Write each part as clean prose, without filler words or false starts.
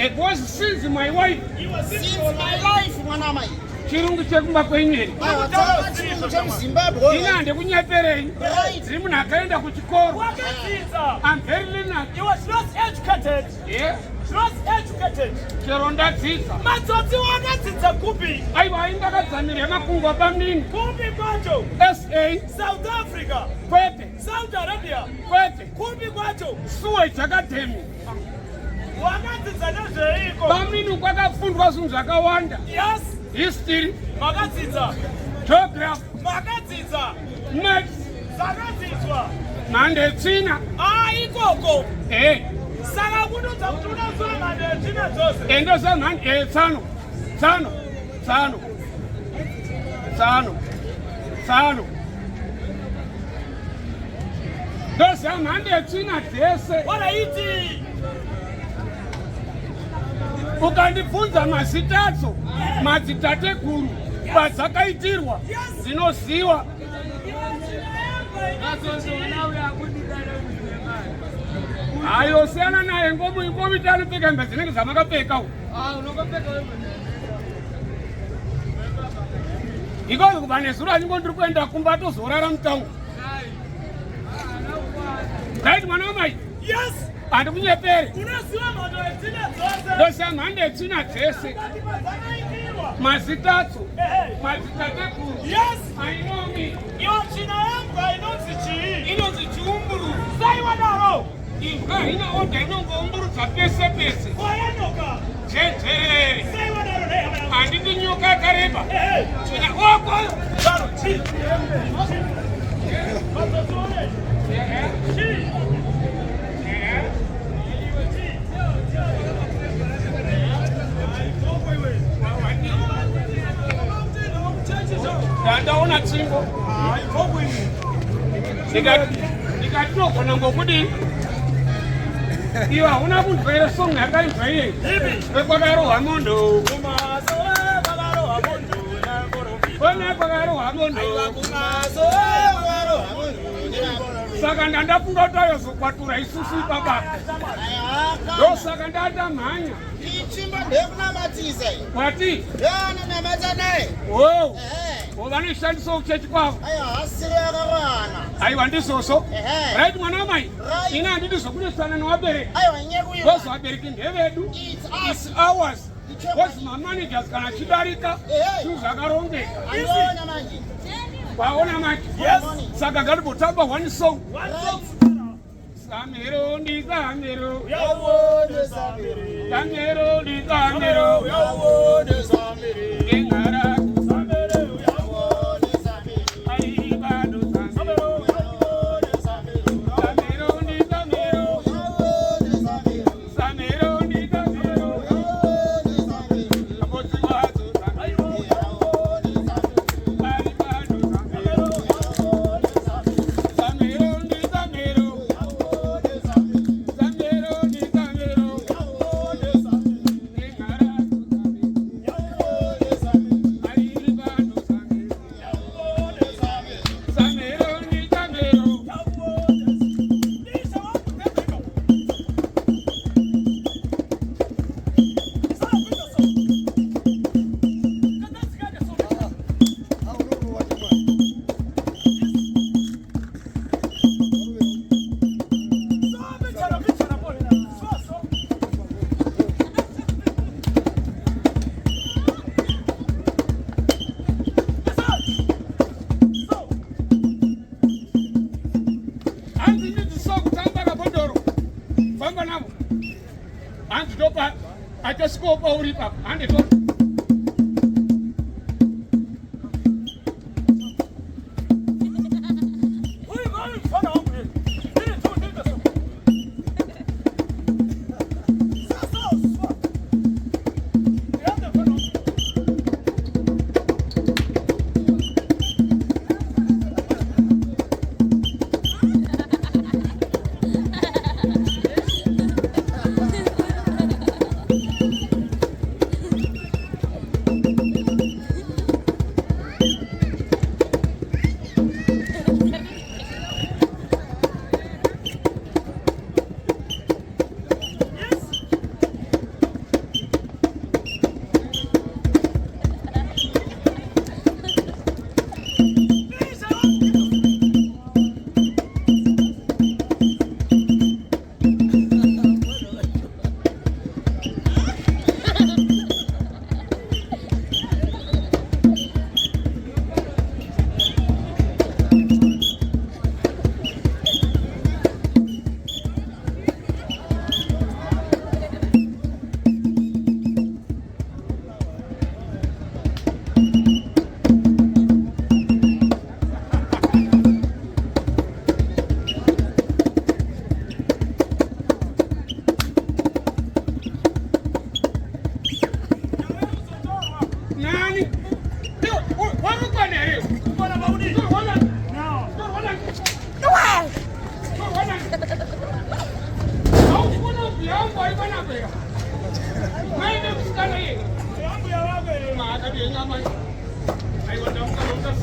It was since my wife. Since my life, mwanamai. Chirungu chekumba kwenyeri. Ina ndekunyepere. Zimu nakaenda kuchikoro. I'm very learned. You was not educated. Yeah. Not educated. Chero ndadzidza. Matsotsi wakadzidza kupi? Aiwa indakadzamira makungwa pamini. Kupi kwacho? SA. South Africa. Kwete. Saudi Arabia. Kwete. Kupi kwacho? Suwage Academy. Wakadzidza nezveiko? Pamini kwakafundwa zvinhu zvakawanda. Yes. History. Makadzidza. Geography. Makadzidza. Maths. Zakadzidzwa. Mhando yetsvina. Ikoko. Saka kunodza kuti unoziva mhando yetsvina dzose. Ndoziva mhando tsano. Ndoziva mhando yetsvina dzese. Waraiti. Ukandibvunza mazita adzo, madzitateguru padzakaitirwa dzinoziva. Ayo siyana naye ngomuti anopfeka hembe dzinenge dzamakapfeka. Ikozo kuba nezuro anyingo ndiri kuenda kumba tozorara mutango. Right mwana wamai? Yes. Handikunyepere. Unoziva mhando yetsvina dzose. Ndoziva mhando yetsvina dzese. Mazita adzo. Madzitateguru. Yes. Ainomi. Iyo tsvina yangu inonzi chii? Inonzi chiumburu. Saiwadaro. Imba ina oda inongoumburudza pese pese. Wayanoka. Jeje. Saiwadaro neha. Handiti nyoka yakareba. Tsvina oko. Daro chii. Mazozone. Chii. Ndaona tsingo. Ndikatogona ngokudini. Iwe hauna kunzwera song yakaibva iye. Kwakarohwa mondo. Kona kwakarohwa mondo. Saka ndandafunga kuti ayozokwatura isusu ipapa. Ndosaka ndatamhanya. Ichimba ndekunamatisa. Kwati? Yanonamata naye. Wow. Vanoshandisa uchechi kwavo. Hasiri yakavana. Aiwa ndizvozvo. Right mwana wamai? Ina handidi zvokunesana nevabereki. Vozi vabereki ndevedu. It's ours. Vozi mamanagers kana achidarika zvinhu zvakarongeka. Waona manje? Saka ngatibotamba one song. Samero ndi samero. Yawone samero. Samero ndi samero. Yawone samero. Engara. I just go over it up and it up.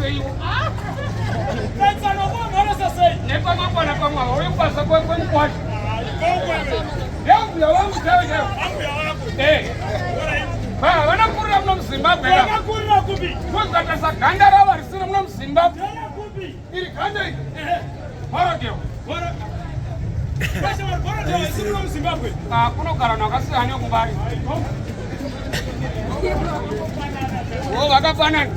seiwo Pensa no mhando sei. nepamangwana pamwava uri kubasa kwemukwasha yauya wangu chaiwo vanakurira muno muzimbabwe Wanakurira kupi. kuzatasa ganda rava risiri muno muzimbabwe Yana kupi. iri ganda iri horodewo Bora de isi no Zimbabwe. kunogara nakasiyana nekumbari vakafanana